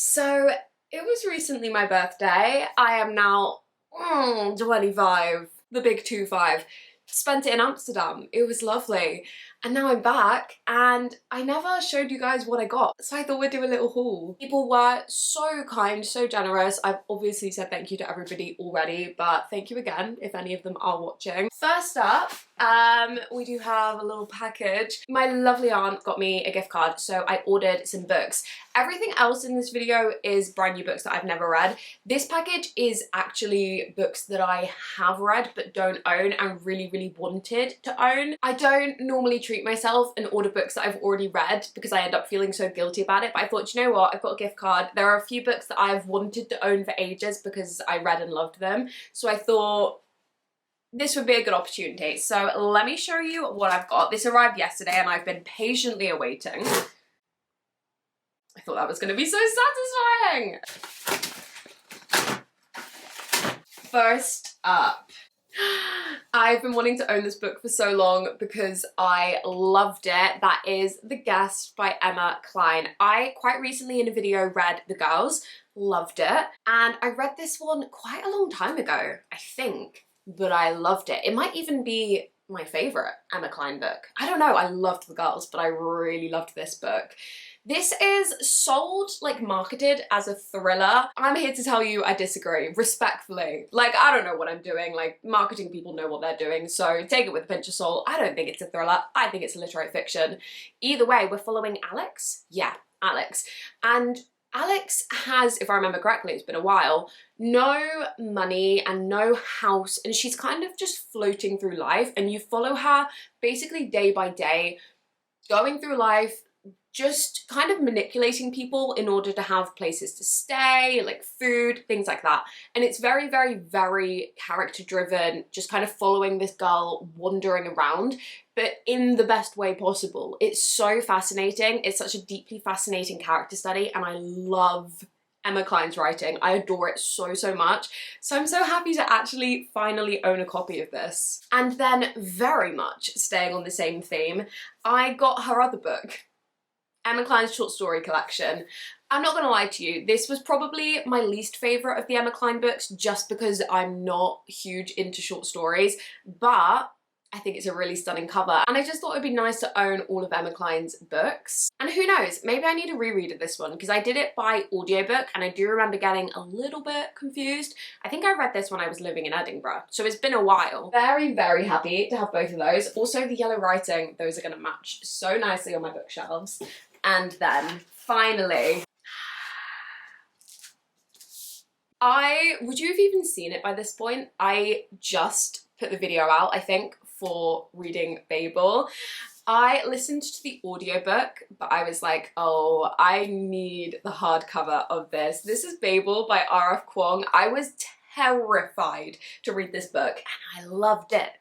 So it was recently my birthday. I am now 25, the big 25. Spent it in Amsterdam. It was lovely. And now I'm back and I never showed you guys what I got. So I thought we'd do a little haul. People were so kind, so generous. I've obviously said thank you to everybody already, but thank you again if any of them are watching. First up, we do have a little package. My lovely aunt got me a gift card, so I ordered some books. Everything else in this video is brand new books that I've never read. This package is actually books that I have read but don't own and really wanted to own. I don't normally treat myself and order books that I've already read because I end up feeling so guilty about it, but I thought, you know what, I've got a gift card. There are a few books that I've wanted to own for ages because I read and loved them, so I thought this would be a good opportunity. So let me show you what I've got. This arrived yesterday and I've been patiently awaiting. I thought that was going to be so satisfying. First up, I've been wanting to own this book for so long because I loved it. That is The Guest by Emma Cline. I quite recently in a video read The Girls, loved it, and I read this one quite a long time ago, I think, but I loved it. It might even be my favourite Emma Cline book. I don't know, I loved The Girls, but I really loved this book. This is sold, like marketed as a thriller. I'm here to tell you I disagree, respectfully. Like, I don't know what I'm doing. Like, marketing people know what they're doing, so take it with a pinch of salt. I don't think it's a thriller. I think it's a literary fiction. Either way, we're following Alex. Yeah, Alex. And Alex has, if I remember correctly, it's been a while, no money and no house, and she's kind of just floating through life, and you follow her basically day by day, going through life, just kind of manipulating people in order to have places to stay, like food, things like that. And it's very character driven, just kind of following this girl wandering around, but in the best way possible. It's so fascinating. It's such a deeply fascinating character study, and I love Emma Cline's writing. I adore it so much. So I'm so happy to actually finally own a copy of this. And then, very much staying on the same theme, I got her other book, Emma Cline's short story collection. I'm not gonna lie to you, this was probably my least favourite of the Emma Cline books just because I'm not huge into short stories, but I think it's a really stunning cover, and I just thought it'd be nice to own all of Emma Cline's books. And who knows, maybe I need a reread of this one because I did it by audiobook and I do remember getting a little bit confused. I think I read this when I was living in Edinburgh, so it's been a while. Very happy to have both of those. Also the yellow writing, those are gonna match so nicely on my bookshelves. And then finally, would you have even seen it by this point? I just put the video out, I think, for reading Babel. I listened to the audiobook, but I was like, oh, I need the hardcover of this. This is Babel by R.F. Kuang. I was terrified to read this book and I loved it.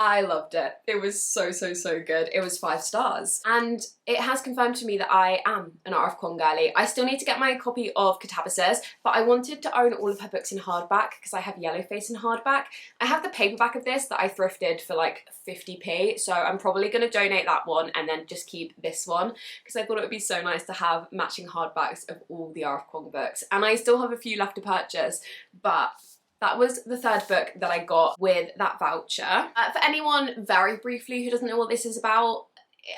I loved it. It was so good. It was 5 stars. And it has confirmed to me that I am an R.F. Kuang girlie. I still need to get my copy of Catabasis, but I wanted to own all of her books in hardback because I have Yellowface in hardback. I have the paperback of this that I thrifted for like 50p, so I'm probably going to donate that one and then just keep this one because I thought it would be so nice to have matching hardbacks of all the R.F. Kuang books. And I still have a few left to purchase, but that was the third book that I got with that voucher. For anyone, very briefly, who doesn't know what this is about,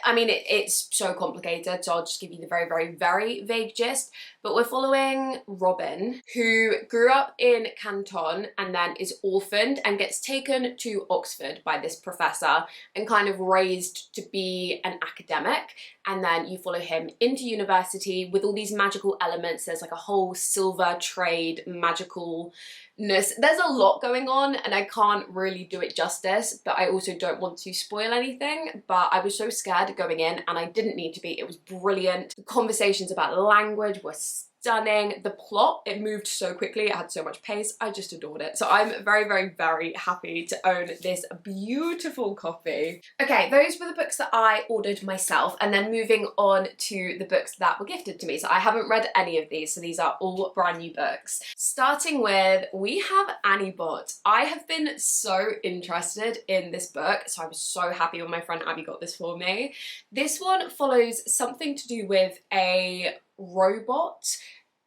I mean, it's so complicated, so I'll just give you the very vague gist. But we're following Robin, who grew up in Canton and then is orphaned and gets taken to Oxford by this professor and kind of raised to be an academic. And then you follow him into university with all these magical elements. There's like a whole silver trade, magicalness. There's a lot going on and I can't really do it justice, but I also don't want to spoil anything. But I was so scared going in and I didn't need to be. It was brilliant. The conversations about language were stunning. The plot, it moved so quickly, it had so much pace, I just adored it. So I'm very happy to own this beautiful copy. Okay, those were the books that I ordered myself, and then moving on to the books that were gifted to me. So I haven't read any of these, so these are all brand new books. Starting with, we have Annie Bot. I have been so interested in this book, so I was so happy when my friend Abby got this for me. This one follows something to do with a robot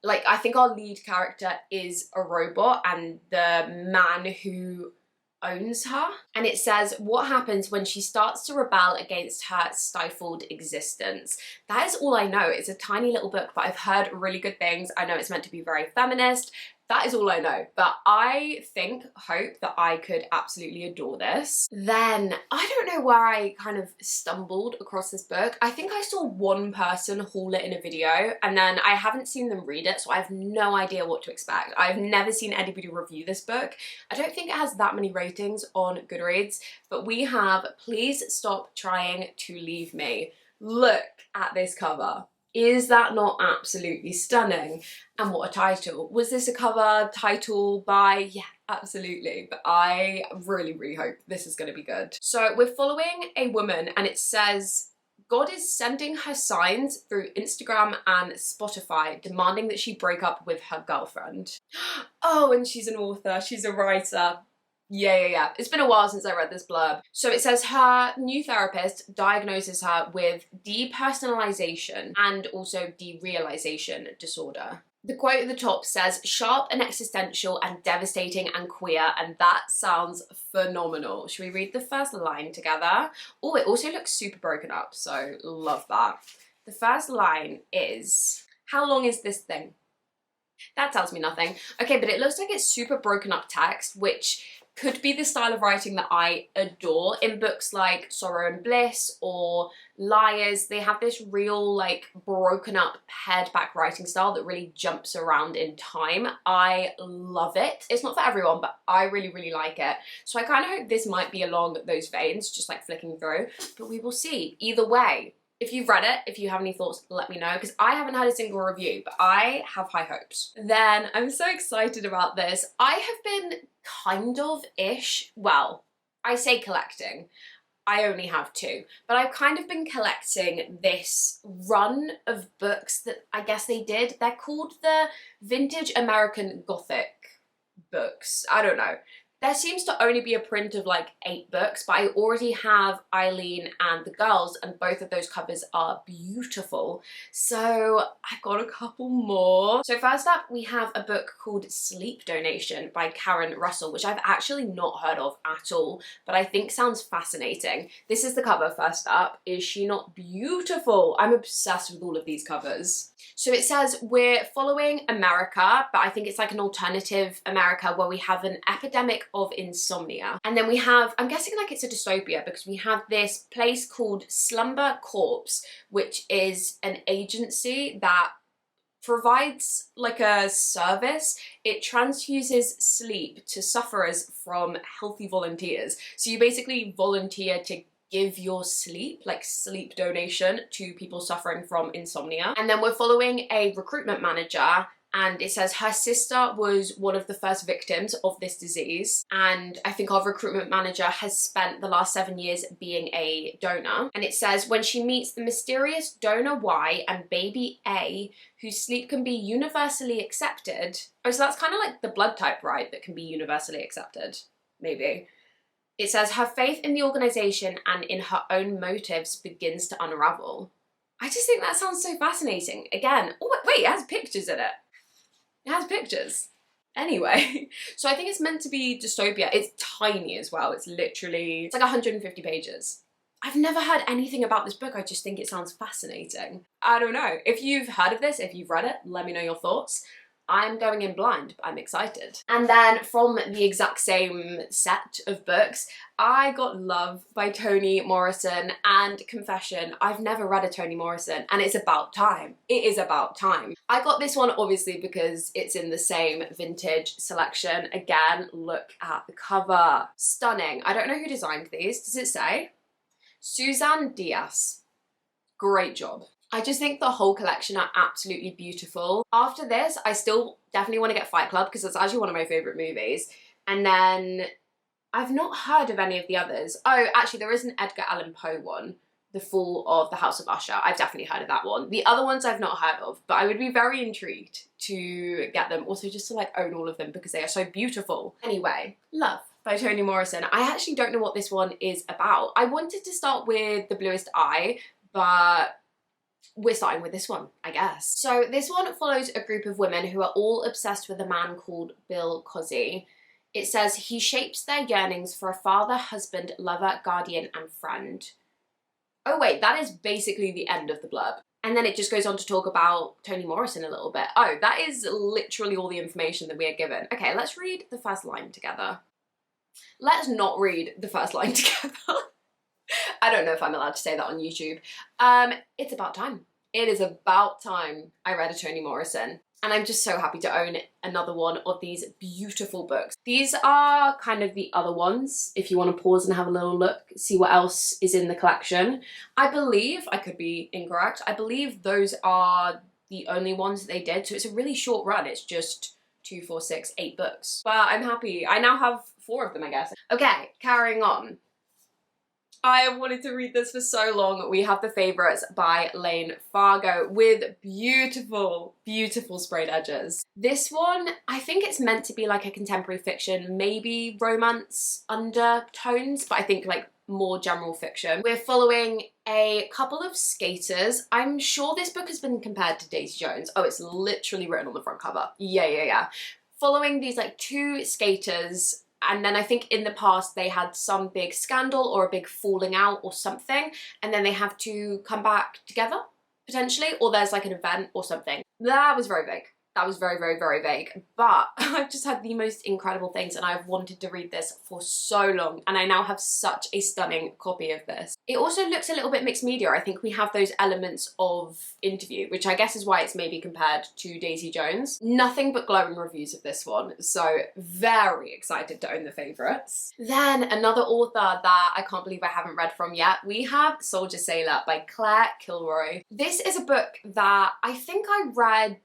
Like, I think our lead character is a robot and the man who owns her. And it says, what happens when she starts to rebel against her stifled existence? That is all I know. It's a tiny little book, but I've heard really good things. I know it's meant to be very feminist. That is all I know, but I hope that I could absolutely adore this. Then, I don't know where I kind of stumbled across this book. I think I saw one person haul it in a video, and then I haven't seen them read it, so I have no idea what to expect. I've never seen anybody review this book. I don't think it has that many ratings on Goodreads, but we have Please Stop Trying to Leave Me. Look at this cover. Is that not absolutely stunning? And what a title. Was this a cover title by? Yeah, absolutely. But I really, really hope this is going to be good. So we're following a woman and it says, God is sending her signs through Instagram and Spotify, demanding that she break up with her girlfriend. Oh, and she's an author, she's a writer. Yeah. It's been a while since I read this blurb. So it says her new therapist diagnoses her with depersonalization and also derealization disorder. The quote at the top says, sharp and existential and devastating and queer, and that sounds phenomenal. Should we read the first line together? Oh, it also looks super broken up, so love that. The first line is, how long is this thing? That tells me nothing. Okay, but it looks like it's super broken up text, which could be the style of writing that I adore. In books like Sorrow and Bliss or Liars, they have this real like broken up pared back writing style that really jumps around in time. I love it. It's not for everyone, but I really, really like it. So I kind of hope this might be along those veins, just like flicking through, but we will see. Either way, if you've read it, if you have any thoughts, let me know, because I haven't had a single review, but I have high hopes. Then I'm so excited about this. I have been kind of-ish, well, I say collecting. I only have 2, but I've kind of been collecting this run of books that I guess they did. They're called the Vintage American Gothic books. I don't know. There seems to only be a print of like 8 books, but I already have Layne and the girls, and both of those covers are beautiful. So I've got a couple more. So first up, we have a book called Sleep Donation by Karen Russell, which I've actually not heard of at all, but I think sounds fascinating. This is the cover first up. Is she not beautiful? I'm obsessed with all of these covers. So it says we're following America, but I think it's like an alternative America where we have an epidemic of insomnia. And then we have, I'm guessing like it's a dystopia, because we have this place called Slumber Corpse, which is an agency that provides like a service. It transfuses sleep to sufferers from healthy volunteers. So you basically volunteer to give your sleep, like sleep donation, to people suffering from insomnia. And then we're following a recruitment manager, and it says her sister was one of the first victims of this disease, and I think our recruitment manager has spent the last 7 years being a donor. And it says when she meets the mysterious donor Y and baby A, whose sleep can be universally accepted. Oh, so that's kind of like the blood type, right, that can be universally accepted, maybe. It says her faith in the organisation and in her own motives begins to unravel. I just think that sounds so fascinating. Again, oh wait, it has pictures in it. It has pictures. Anyway, so I think it's meant to be dystopia. It's tiny as well. It's like 150 pages. I've never heard anything about this book. I just think it sounds fascinating. I don't know. If you've heard of this, if you've read it, let me know your thoughts. I'm going in blind, but I'm excited. And then from the exact same set of books, I got Love by Toni Morrison, and confession, I've never read a Toni Morrison, and it's about time. It is about time. I got this one obviously because it's in the same vintage selection. Again, look at the cover. Stunning. I don't know who designed these. Does it say? Suzanne Diaz. Great job. I just think the whole collection are absolutely beautiful. After this, I still definitely want to get Fight Club because it's actually one of my favourite movies. And then I've not heard of any of the others. Oh, actually there is an Edgar Allan Poe one, The Fall of the House of Usher. I've definitely heard of that one. The other ones I've not heard of, but I would be very intrigued to get them. Also just to like own all of them because they are so beautiful. Anyway, Love by Toni Morrison. I actually don't know what this one is about. I wanted to start with The Bluest Eye, but we're starting with this one, I guess. So this one follows a group of women who are all obsessed with a man called Bill Cosy. It says he shapes their yearnings for a father, husband, lover, guardian, and friend. Oh wait, that is basically the end of the blurb. And then it just goes on to talk about Toni Morrison a little bit. Oh, that is literally all the information that we are given. Okay, let's read the first line together. Let's not read the first line together. I don't know if I'm allowed to say that on YouTube. It's about time. It is about time I read a Toni Morrison. And I'm just so happy to own another one of these beautiful books. These are kind of the other ones, if you want to pause and have a little look, see what else is in the collection. I believe, I could be incorrect, I believe those are the only ones that they did. So it's a really short run. It's just 2, 4, 6, 8 books. But I'm happy. I now have 4 of them, I guess. Okay, carrying on. I have wanted to read this for so long. We have The Favourites by Layne Fargo with beautiful, beautiful sprayed edges. This one, I think it's meant to be like a contemporary fiction, maybe romance undertones, but I think like more general fiction. We're following a couple of skaters. I'm sure this book has been compared to Daisy Jones. Oh, it's literally written on the front cover. Yeah. Following these like 2 skaters. And then I think in the past they had some big scandal or a big falling out or something, and then they have to come back together, potentially, or there's like an event or something. That was very vague. That was very, very, very vague. But I've just had the most incredible things and I've wanted to read this for so long, and I now have such a stunning copy of this. It also looks a little bit mixed media. I think we have those elements of interview, which I guess is why it's maybe compared to Daisy Jones. Nothing but glowing reviews of this one, so very excited to own The Favourites. Then another author that I can't believe I haven't read from yet, we have Soldier Sailor by Claire Kilroy. This is a book that I think I read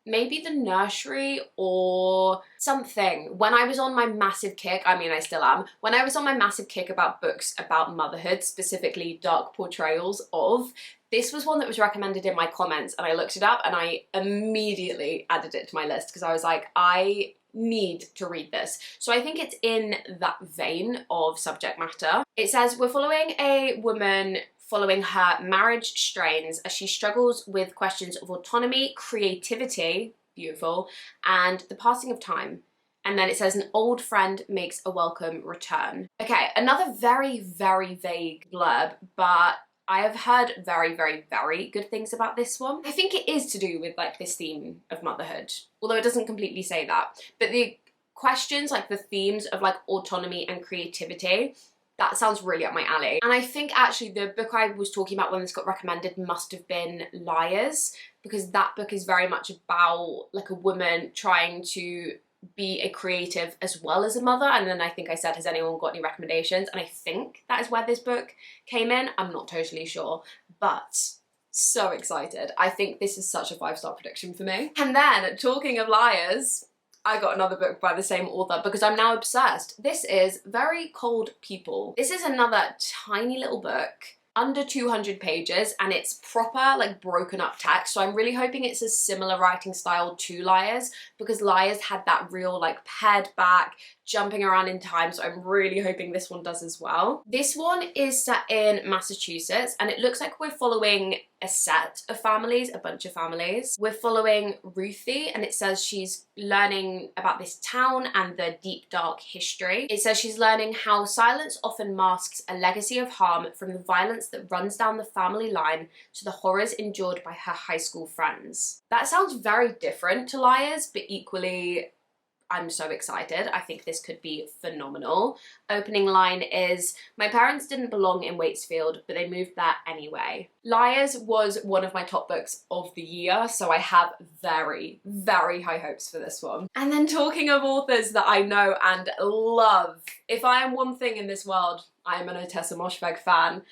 maybe the nursery or something when I was on my massive kick. I mean, I still am. When I was on my massive kick about books about motherhood, specifically dark portrayals of, this was one that was recommended in my comments, and I looked it up and I immediately added it to my list because I was like, I need to read this. So I think it's in that vein of subject matter. It says we're following a woman following her marriage strains as she struggles with questions of autonomy, creativity, beautiful, and the passing of time. And then it says an old friend makes a welcome return. Okay, another very, very vague blurb, but I have heard very, very, very good things about this one. I think it is to do with like this theme of motherhood, although it doesn't completely say that. But the questions, like the themes of like autonomy and creativity, that sounds really up my alley. And I think actually the book I was talking about when this got recommended must have been Liars, because that book is very much about like a woman trying to be a creative as well as a mother. And then I think I said, has anyone got any recommendations? And I think that is where this book came in. I'm not totally sure, but so excited. I think this is such a 5-star prediction for me. And then talking of Liars, I got another book by the same author because I'm now obsessed. This is Very Cold People. This is another tiny little book, under 200 pages, and it's proper like broken up text. So I'm really hoping it's a similar writing style to Liars, because Liars had that real like pared back, jumping around in time. So I'm really hoping this one does as well. This one is set in Massachusetts, and it looks like we're following a set of families, a bunch of families. We're following Ruthie, and it says she's learning about this town and the deep dark history. It says she's learning how silence often masks a legacy of harm, from the violence that runs down the family line to the horrors endured by her high school friends. That sounds very different to Liars, but equally I'm so excited. I think this could be phenomenal. Opening line is, my parents didn't belong in Waitsfield, but they moved there anyway. Liars was one of my top books of the year, so I have very, very high hopes for this one. And then talking of authors that I know and love, if I am one thing in this world, I am an Ottessa Moshfegh fan.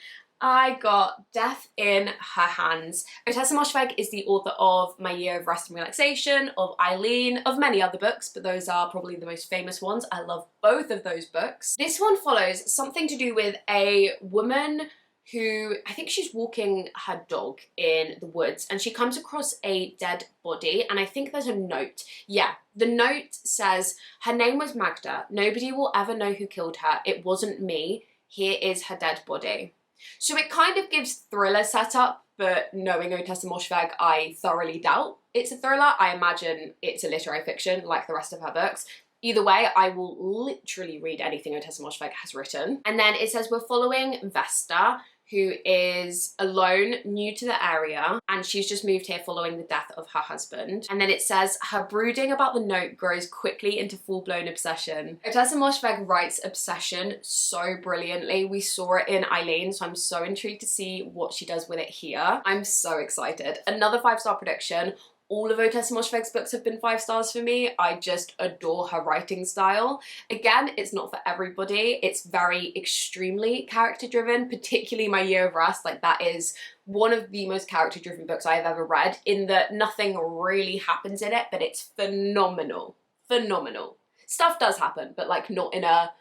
I got Death in Her Hands. Ottessa Moshfegh is the author of My Year of Rest and Relaxation, of Eileen, of many other books, but those are probably the most famous ones. I love both of those books. This one follows something to do with a woman who, I think she's walking her dog in the woods, and she comes across a dead body, and I think there's a note. Yeah, the note says, her name was Magda. Nobody will ever know who killed her. It wasn't me. Here is her dead body. So it kind of gives thriller setup but knowing Ottessa Moshfegh, I thoroughly doubt it's a thriller. I imagine it's a literary fiction like the rest of her books. Either way, I will literally read anything Ottessa Moshfegh has written. And then it says we're following Vesta, who is alone, new to the area, and she's just moved here following the death of her husband. And then it says her brooding about the note grows quickly into full-blown obsession. Ottessa Moshfegh writes obsession so brilliantly. We saw it in Layne, so I'm so intrigued to see what she does with it here. I'm so excited. Another 5-star prediction. All of Ottessa Moshfegh's books have been 5 stars for me. I just adore her writing style. Again, it's not for everybody. It's very extremely character driven, particularly My Year of Rest. Like, that is one of the most character driven books I have ever read, in that nothing really happens in it, but it's phenomenal. Phenomenal. Stuff does happen, but like not in a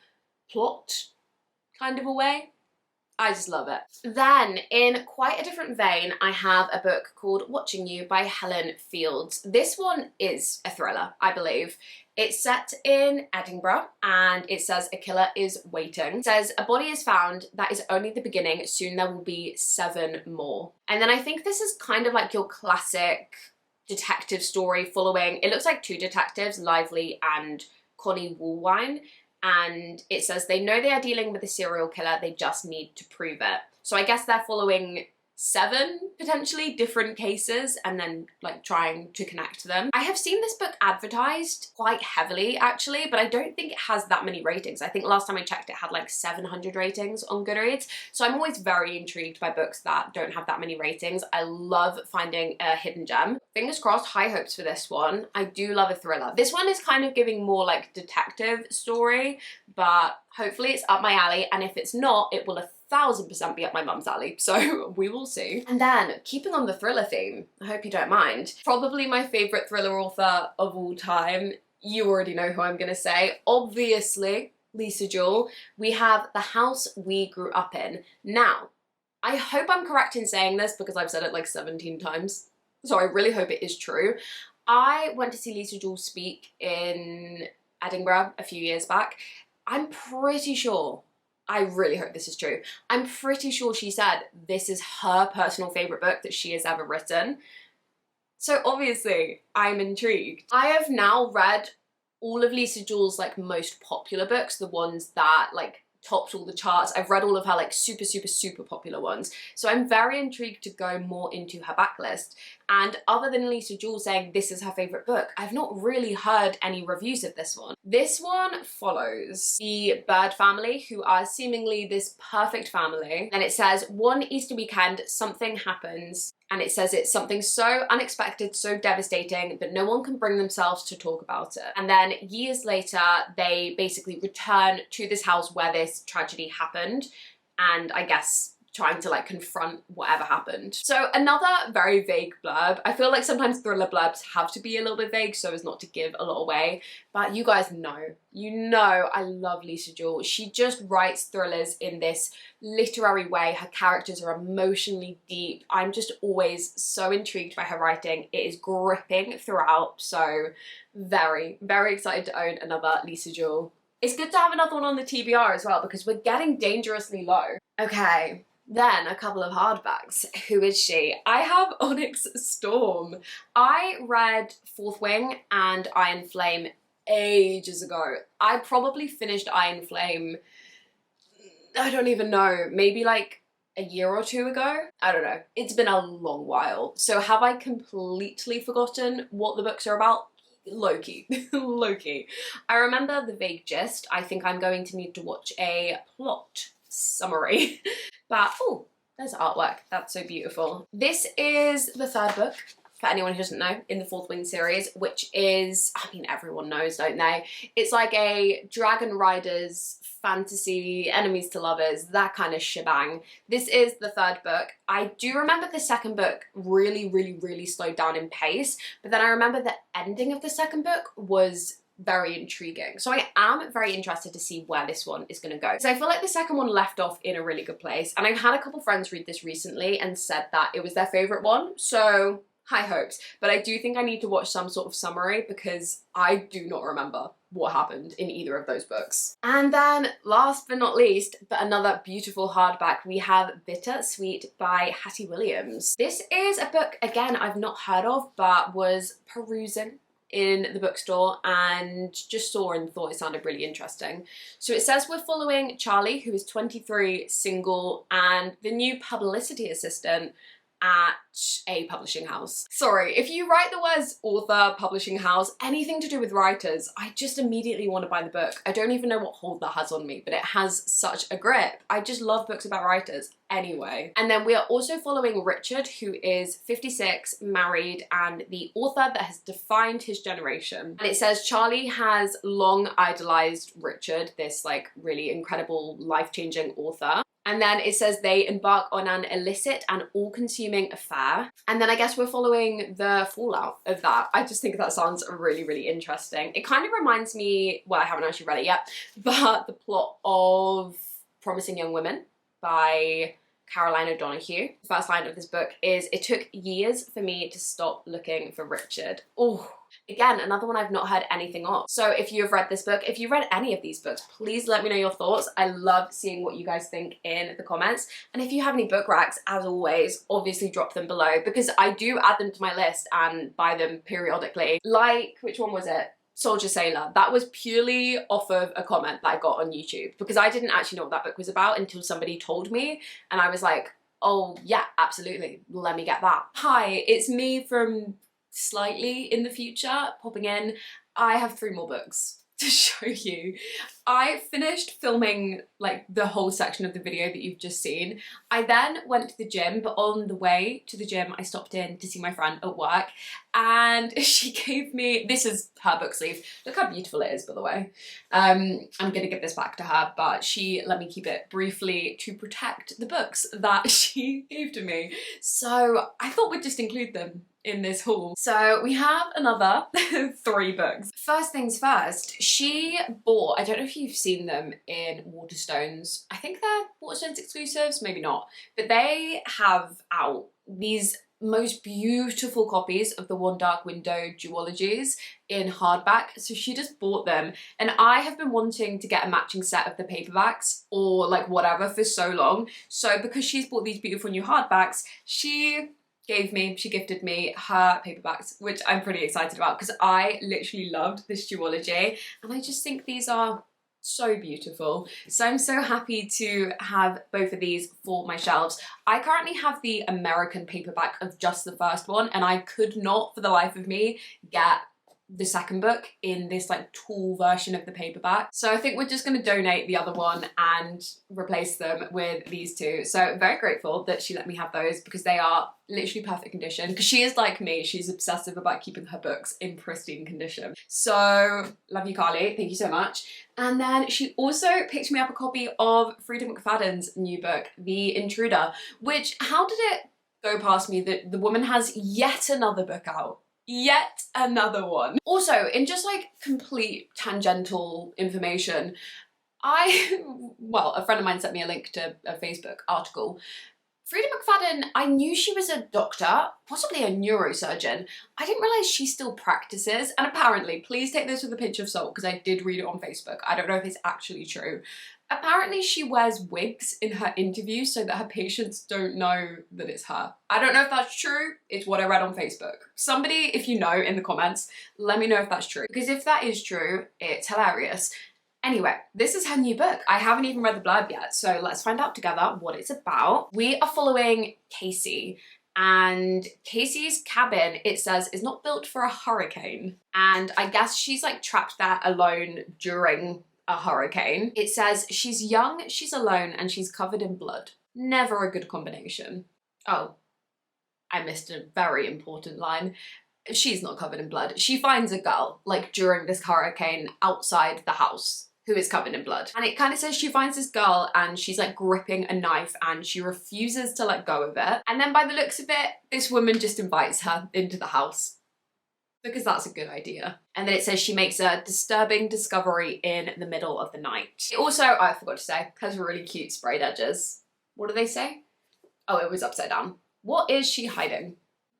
plot kind of a way. I just love it. Then, in quite a different vein, I have a book called Watching You by Helen Fields. This one is a thriller, I believe. It's set in Edinburgh, and it says a killer is waiting. It says a body is found, that is only the beginning, soon there will be 7 more. And then I think this is kind of like your classic detective story following, it looks like 2 detectives, Lively and Connie Woolwine. And it says they know they are dealing with a serial killer, they just need to prove it. So I guess they're following 7 potentially different cases and then like trying to connect them. I have seen this book advertised quite heavily actually, but I don't think it has that many ratings. I think last time I checked it had like 700 ratings on Goodreads. So I'm always very intrigued by books that don't have that many ratings. I love finding a hidden gem. Fingers crossed, high hopes for this one. I do love a thriller. This one is kind of giving more like detective story, but hopefully it's up my alley, and if it's not, it will 1000% be up my mum's alley, so we will see. And then, keeping on the thriller theme, I hope you don't mind, probably my favourite thriller author of all time, you already know who I'm gonna say, obviously, Lisa Jewell. We have The House We Grew Up In. Now, I hope I'm correct in saying this because I've said it like 17 times, so I really hope it is true. I went to see Lisa Jewell speak in Edinburgh a few years back. I'm pretty sure, I really hope this is true, I'm pretty sure she said this is her personal favourite book that she has ever written. So obviously, I'm intrigued. I have now read all of Lisa Jewell's like most popular books, the ones that like topped all the charts. I've read all of her like super popular ones. So I'm very intrigued to go more into her backlist. And other than Lisa Jewell saying this is her favourite book, I've not really heard any reviews of this one. This one follows the Bird family, who are seemingly this perfect family. And it says, one Easter weekend, something happens. And it says it's something so unexpected, so devastating that no one can bring themselves to talk about it. And then years later, they basically return to this house where this tragedy happened, and I guess trying to like confront whatever happened. So another very vague blurb. I feel like sometimes thriller blurbs have to be a little bit vague so as not to give a lot away, but you guys know, you know I love Lisa Jewell. She just writes thrillers in this literary way. Her characters are emotionally deep. I'm just always so intrigued by her writing. It is gripping throughout, so very excited to own another Lisa Jewell. It's good to have another one on the TBR as well because we're getting dangerously low. Okay. Then a couple of hardbacks. Who is she? I have Onyx Storm. I read Fourth Wing and Iron Flame ages ago. I probably finished Iron Flame, I don't even know, maybe like a year or 2 ago? I don't know. It's been a long while. So have I completely forgotten what the books are about? Low-key. Low-key. I remember the vague gist. I think I'm going to need to watch a plot summary. But, oh, there's artwork. That's so beautiful. This is the 3rd book, for anyone who doesn't know, in the Fourth Wing series, which is, I mean, everyone knows, don't they? It's like a Dragon Riders fantasy, enemies to lovers, that kind of shebang. This is the 3rd book. I do remember the 2nd book really slowed down in pace, but then I remember the ending of the 2nd book was very intriguing. So I am very interested to see where this one is going to go. So I feel like the 2nd one left off in a really good place, and I've had a couple friends read this recently and said that it was their favourite one. So high hopes, but I do think I need to watch some sort of summary because I do not remember what happened in either of those books. And then last but not least, but another beautiful hardback, we have Bitter Sweet by Hattie Williams. This is a book, again, I've not heard of, but was perusing in the bookstore and just saw and thought it sounded really interesting. So it says we're following Charlie, who is 23, single, and the new publicity assistant at a publishing house. Sorry, if you write the words author, publishing house, anything to do with writers, I just immediately want to buy the book. I don't even know what hold that has on me, but it has such a grip. I just love books about writers anyway. And then we are also following Richard, who is 56, married, and the author that has defined his generation. And it says Charlie has long idolized Richard, this like really incredible life-changing author. And then it says they embark on an illicit and all-consuming affair. And then I guess we're following the fallout of that. I just think that sounds really, really interesting. It kind of reminds me, well, I haven't actually read it yet, but the plot of Promising Young Women by Caroline O'Donoghue. The first line of this book is, it took years for me to stop looking for Richard. Oh, again, another one I've not heard anything of. So if you have read this book, if you've read any of these books, please let me know your thoughts. I love seeing what you guys think in the comments. And if you have any book racks, as always, obviously drop them below because I do add them to my list and buy them periodically. Like, which one was it? Soldier Sailor. That was purely off of a comment that I got on YouTube because I didn't actually know what that book was about until somebody told me and I was like, oh yeah, absolutely, let me get that. Hi, it's me from slightly in the future popping in. I have 3 more books to show you. I finished filming like the whole section of the video that you've just seen. I then went to the gym, but on the way to the gym I stopped in to see my friend at work and she gave me, this is her book sleeve. Look how beautiful it is, by the way. I'm gonna give this back to her, but she let me keep it briefly to protect the books that she gave to me. So I thought we'd just include them in this haul. So we have another 3 books. First things first, she bought, I don't know if you've seen them in Waterstones. I think they're Waterstones exclusives, maybe not, but they have out these most beautiful copies of the One Dark Window duologies in hardback. So she just bought them and I have been wanting to get a matching set of the paperbacks or like whatever for so long. So because she's bought these beautiful new hardbacks, she gifted me her paperbacks, which I'm pretty excited about because I literally loved this duology and I just think these are so beautiful. So I'm so happy to have both of these for my shelves. I currently have the American paperback of just the first one and I could not for the life of me get the second book in this like tall version of the paperback. So I think we're just going to donate the other one and replace them with these 2. So very grateful that she let me have those because they are literally perfect condition because she is like me, she's obsessive about keeping her books in pristine condition. So love you, Carly, thank you so much. And then she also picked me up a copy of Freida McFadden's new book, The Intruder, which how did it go past me that the woman has yet another book out? Yet another one. Also, in just like complete tangential information, well, a friend of mine sent me a link to a Facebook article. Freida McFadden, I knew she was a doctor, possibly a neurosurgeon. I didn't realise she still practices, and apparently, please take this with a pinch of salt because I did read it on Facebook. I don't know if it's actually true. Apparently she wears wigs in her interviews so that her patients don't know that it's her. I don't know if that's true, it's what I read on Facebook. Somebody, if you know in the comments, let me know if that's true. Because if that is true, it's hilarious. Anyway, this is her new book. I haven't even read the blurb yet, so let's find out together what it's about. We are following Casey, and Casey's cabin, it says, is not built for a hurricane. And I guess she's like trapped there alone during a hurricane. It says she's young, she's alone, and she's covered in blood. Never a good combination. Oh, I missed a very important line. She's not covered in blood. She finds a girl, like during this hurricane, outside the house, who is covered in blood. And it kind of says she finds this girl and she's like gripping a knife and she refuses to let go of it. And then by the looks of it, this woman just invites her into the house because that's a good idea. And then it says she makes a disturbing discovery in the middle of the night. It also, I forgot to say, has really cute sprayed edges. What do they say? Oh, it was upside down. What is she hiding?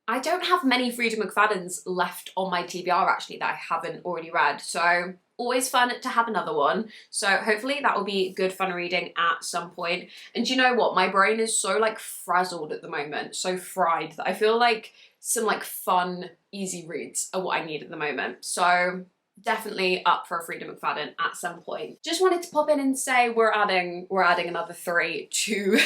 I don't have many Freida McFaddens left on my TBR actually that I haven't already read, so always fun to have another one. So hopefully that will be good fun reading at some point. And do you know what? My brain is so like frazzled at the moment, so fried, that I feel like some like fun, easy reads are what I need at the moment. So definitely up for a Freida McFadden at some point. Just wanted to pop in and say we're adding another 3 to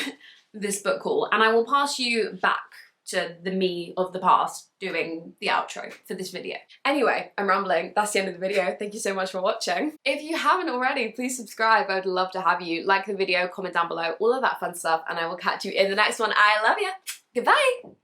this book haul, and I will pass you back to the me of the past doing the outro for this video. Anyway, I'm rambling. That's the end of the video. Thank you so much for watching. If you haven't already, please subscribe. I would love to have you. Like the video, comment down below, all of that fun stuff, and I will catch you in the next one. I love you. Goodbye.